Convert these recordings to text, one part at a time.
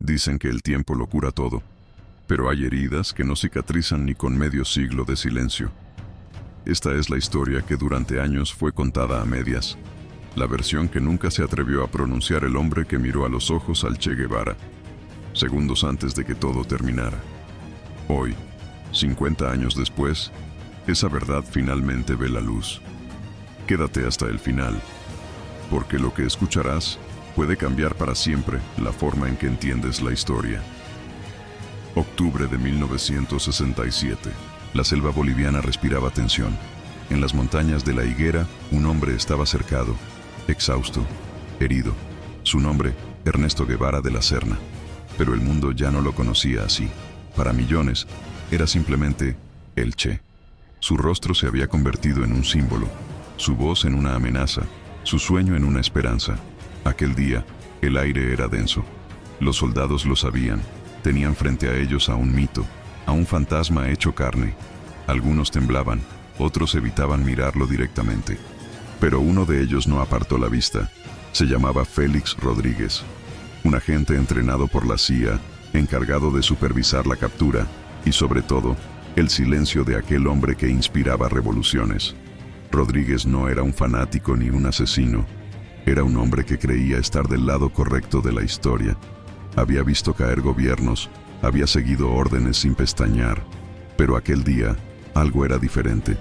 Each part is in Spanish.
Dicen que el tiempo lo cura todo, pero hay heridas que no cicatrizan ni con medio siglo de silencio. Esta es la historia que durante años fue contada a medias, la versión que nunca se atrevió a pronunciar el hombre que miró a los ojos al Che Guevara, segundos antes de que todo terminara. Hoy, 50 años después, esa verdad finalmente ve la luz. Quédate hasta el final, porque lo que escucharás puede cambiar para siempre la forma en que entiendes la historia. Octubre de 1967. La selva boliviana respiraba tensión. En las montañas de la Higuera, un hombre estaba cercado, exhausto, herido. Su nombre, Ernesto Guevara de la Serna. Pero el mundo ya no lo conocía así. Para millones, era simplemente el Che. Su rostro se había convertido en un símbolo, su voz en una amenaza, su sueño en una esperanza. Aquel día, el aire era denso. Los soldados lo sabían. Tenían frente a ellos a un mito, a un fantasma hecho carne. Algunos temblaban, otros evitaban mirarlo directamente. Pero uno de ellos no apartó la vista. Se llamaba Félix Rodríguez, un agente entrenado por la CIA, encargado de supervisar la captura y, sobre todo, el silencio de aquel hombre que inspiraba revoluciones. Rodríguez no era un fanático ni un asesino. Era un hombre que creía estar del lado correcto de la historia. Había visto caer gobiernos, había seguido órdenes sin pestañear, pero aquel día algo era diferente.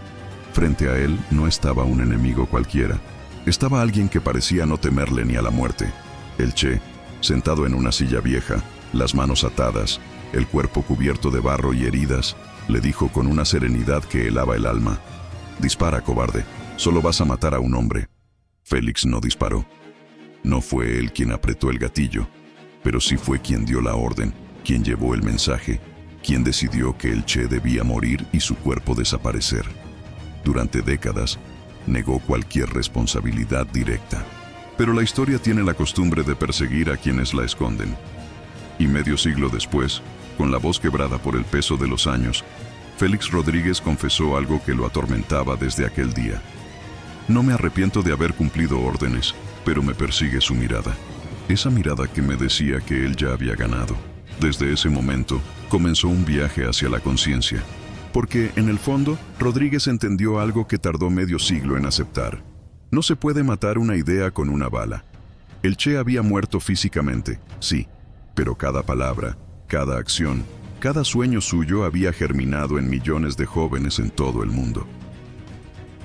Frente a él no estaba un enemigo cualquiera. Estaba alguien que parecía no temerle ni a la muerte. El Che, sentado en una silla vieja, las manos atadas, el cuerpo cubierto de barro y heridas, le dijo con una serenidad que helaba el alma: «Dispara, cobarde, solo vas a matar a un hombre». Félix no disparó. No fue él quien apretó el gatillo, pero sí fue quien dio la orden, quien llevó el mensaje, quien decidió que el Che debía morir y su cuerpo desaparecer. Durante décadas, negó cualquier responsabilidad directa. Pero la historia tiene la costumbre de perseguir a quienes la esconden. Y medio siglo después, con la voz quebrada por el peso de los años, Félix Rodríguez confesó algo que lo atormentaba desde aquel día. «No me arrepiento de haber cumplido órdenes, pero me persigue su mirada». Esa mirada que me decía que él ya había ganado. Desde ese momento, comenzó un viaje hacia la conciencia. Porque, en el fondo, Rodríguez entendió algo que tardó medio siglo en aceptar. No se puede matar una idea con una bala. El Che había muerto físicamente, sí, pero cada palabra, cada acción, cada sueño suyo había germinado en millones de jóvenes en todo el mundo.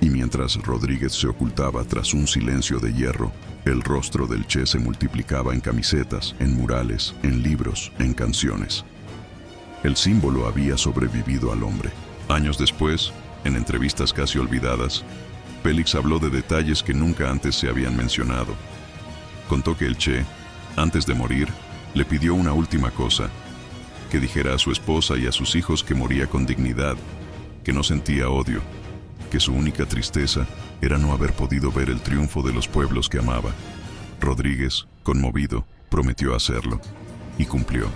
Y mientras Rodríguez se ocultaba tras un silencio de hierro, el rostro del Che se multiplicaba en camisetas, en murales, en libros, en canciones. El símbolo había sobrevivido al hombre. Años después, en entrevistas casi olvidadas, Félix habló de detalles que nunca antes se habían mencionado. Contó que el Che, antes de morir, le pidió una última cosa: que dijera a su esposa y a sus hijos que moría con dignidad, que no sentía odio, que su única tristeza era no haber podido ver el triunfo de los pueblos que amaba. Rodríguez, conmovido, prometió hacerlo, y cumplió.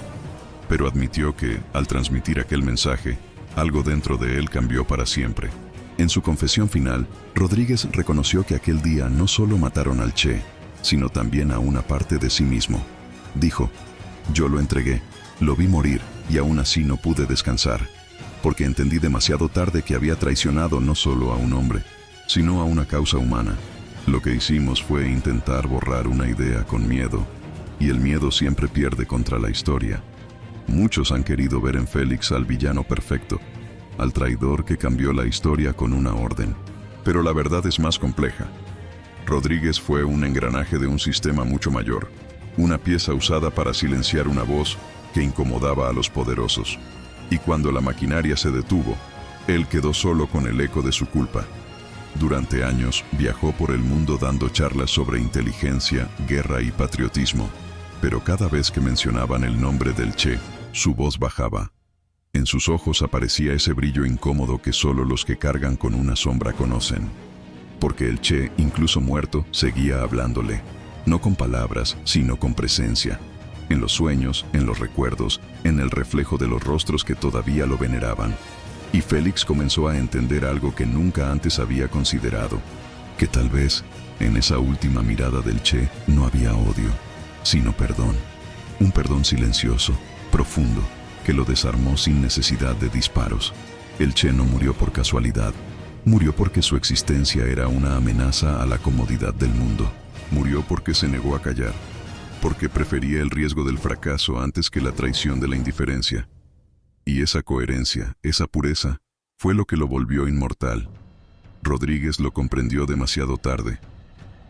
Pero admitió que, al transmitir aquel mensaje, algo dentro de él cambió para siempre. En su confesión final, Rodríguez reconoció que aquel día no solo mataron al Che, sino también a una parte de sí mismo. Dijo: «Yo lo entregué, lo vi morir, y aún así no pude descansar, porque entendí demasiado tarde que había traicionado no solo a un hombre, sino a una causa humana. Lo que hicimos fue intentar borrar una idea con miedo, y el miedo siempre pierde contra la historia. Muchos han querido ver en Félix al villano perfecto, al traidor que cambió la historia con una orden. Pero la verdad es más compleja. Rodríguez fue un engranaje de un sistema mucho mayor, una pieza usada para silenciar una voz que incomodaba a los poderosos. Y cuando la maquinaria se detuvo, él quedó solo con el eco de su culpa. Durante años viajó por el mundo dando charlas sobre inteligencia, guerra y patriotismo, pero cada vez que mencionaban el nombre del Che, su voz bajaba. En sus ojos aparecía ese brillo incómodo que solo los que cargan con una sombra conocen. Porque el Che, incluso muerto, seguía hablándole, no con palabras, sino con presencia. En los sueños, en los recuerdos, en el reflejo de los rostros que todavía lo veneraban. Y Félix comenzó a entender algo que nunca antes había considerado, que tal vez, en esa última mirada del Che, no había odio, sino perdón. Un perdón silencioso, profundo, que lo desarmó sin necesidad de disparos. El Che no murió por casualidad. Murió porque su existencia era una amenaza a la comodidad del mundo. Murió porque se negó a callar, porque prefería el riesgo del fracaso antes que la traición de la indiferencia. Y esa coherencia, esa pureza, fue lo que lo volvió inmortal. Rodríguez lo comprendió demasiado tarde,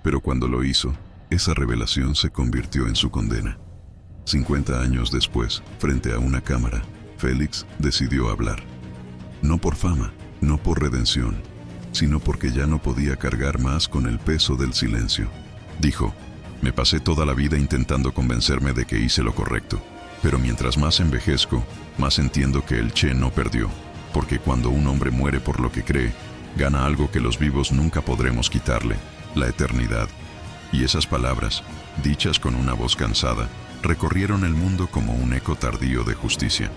pero cuando lo hizo, esa revelación se convirtió en su condena. 50 años después, frente a una cámara, Félix decidió hablar. No por fama, no por redención, sino porque ya no podía cargar más con el peso del silencio. Dijo: me pasé toda la vida intentando convencerme de que hice lo correcto, pero mientras más envejezco, más entiendo que el Che no perdió, porque cuando un hombre muere por lo que cree, gana algo que los vivos nunca podremos quitarle, la eternidad. Y esas palabras, dichas con una voz cansada, recorrieron el mundo como un eco tardío de justicia.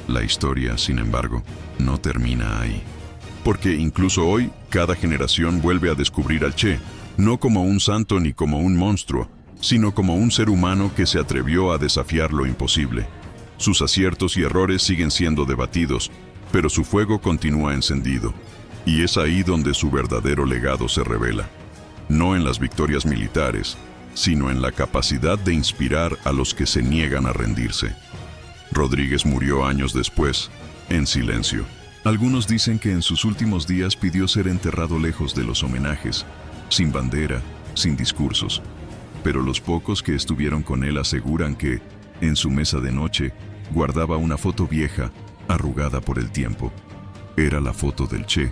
La historia, sin embargo, no termina ahí. Porque incluso hoy, cada generación vuelve a descubrir al Che, no como un santo ni como un monstruo, sino como un ser humano que se atrevió a desafiar lo imposible. Sus aciertos y errores siguen siendo debatidos, pero su fuego continúa encendido. Y es ahí donde su verdadero legado se revela. No en las victorias militares, sino en la capacidad de inspirar a los que se niegan a rendirse. Rodríguez murió años después, en silencio. Algunos dicen que en sus últimos días pidió ser enterrado lejos de los homenajes, sin bandera, sin discursos. Pero los pocos que estuvieron con él aseguran que, en su mesa de noche, guardaba una foto vieja, arrugada por el tiempo. Era la foto del Che,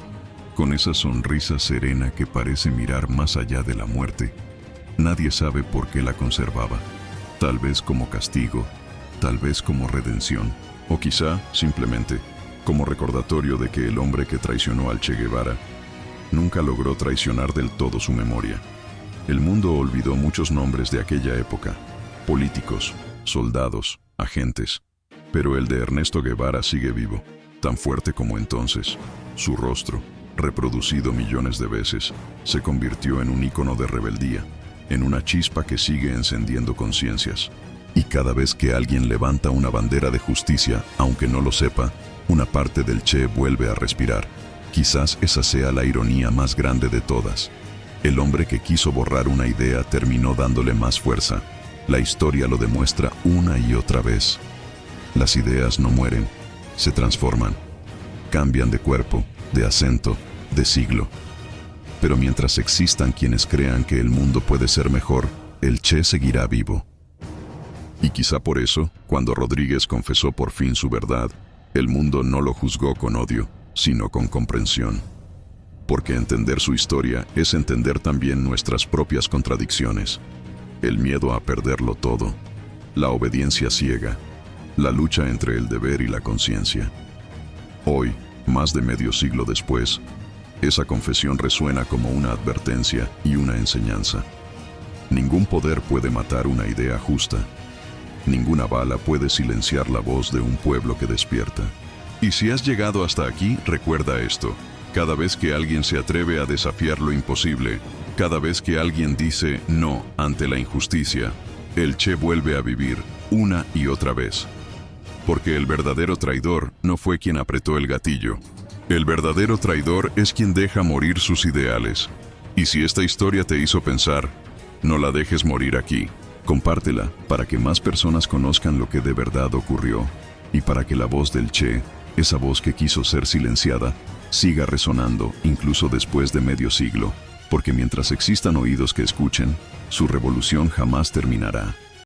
con esa sonrisa serena que parece mirar más allá de la muerte. Nadie sabe por qué la conservaba. Tal vez como castigo, tal vez como redención, o quizá, simplemente, como recordatorio de que el hombre que traicionó al Che Guevara nunca logró traicionar del todo su memoria. El mundo olvidó muchos nombres de aquella época: políticos, soldados, agentes. Pero el de Ernesto Guevara sigue vivo, tan fuerte como entonces. Su rostro, reproducido millones de veces, se convirtió en un ícono de rebeldía, en una chispa que sigue encendiendo conciencias. Y cada vez que alguien levanta una bandera de justicia, aunque no lo sepa, una parte del Che vuelve a respirar. Quizás esa sea la ironía más grande de todas. El hombre que quiso borrar una idea terminó dándole más fuerza. La historia lo demuestra una y otra vez. Las ideas no mueren, se transforman. Cambian de cuerpo, de acento, de siglo. Pero mientras existan quienes crean que el mundo puede ser mejor, el Che seguirá vivo. Y quizá por eso, cuando Rodríguez confesó por fin su verdad, el mundo no lo juzgó con odio, sino con comprensión. Porque entender su historia es entender también nuestras propias contradicciones. El miedo a perderlo todo, la obediencia ciega, la lucha entre el deber y la conciencia. Hoy, más de medio siglo después, esa confesión resuena como una advertencia y una enseñanza. Ningún poder puede matar una idea justa. Ninguna bala puede silenciar la voz de un pueblo que despierta. Y si has llegado hasta aquí, recuerda esto: cada vez que alguien se atreve a desafiar lo imposible, cada vez que alguien dice no ante la injusticia, el Che vuelve a vivir una y otra vez. Porque el verdadero traidor no fue quien apretó el gatillo. El verdadero traidor es quien deja morir sus ideales. Y si esta historia te hizo pensar, no la dejes morir aquí. Compártela para que más personas conozcan lo que de verdad ocurrió y para que la voz del Che, esa voz que quiso ser silenciada, siga resonando incluso después de medio siglo, porque mientras existan oídos que escuchen, su revolución jamás terminará.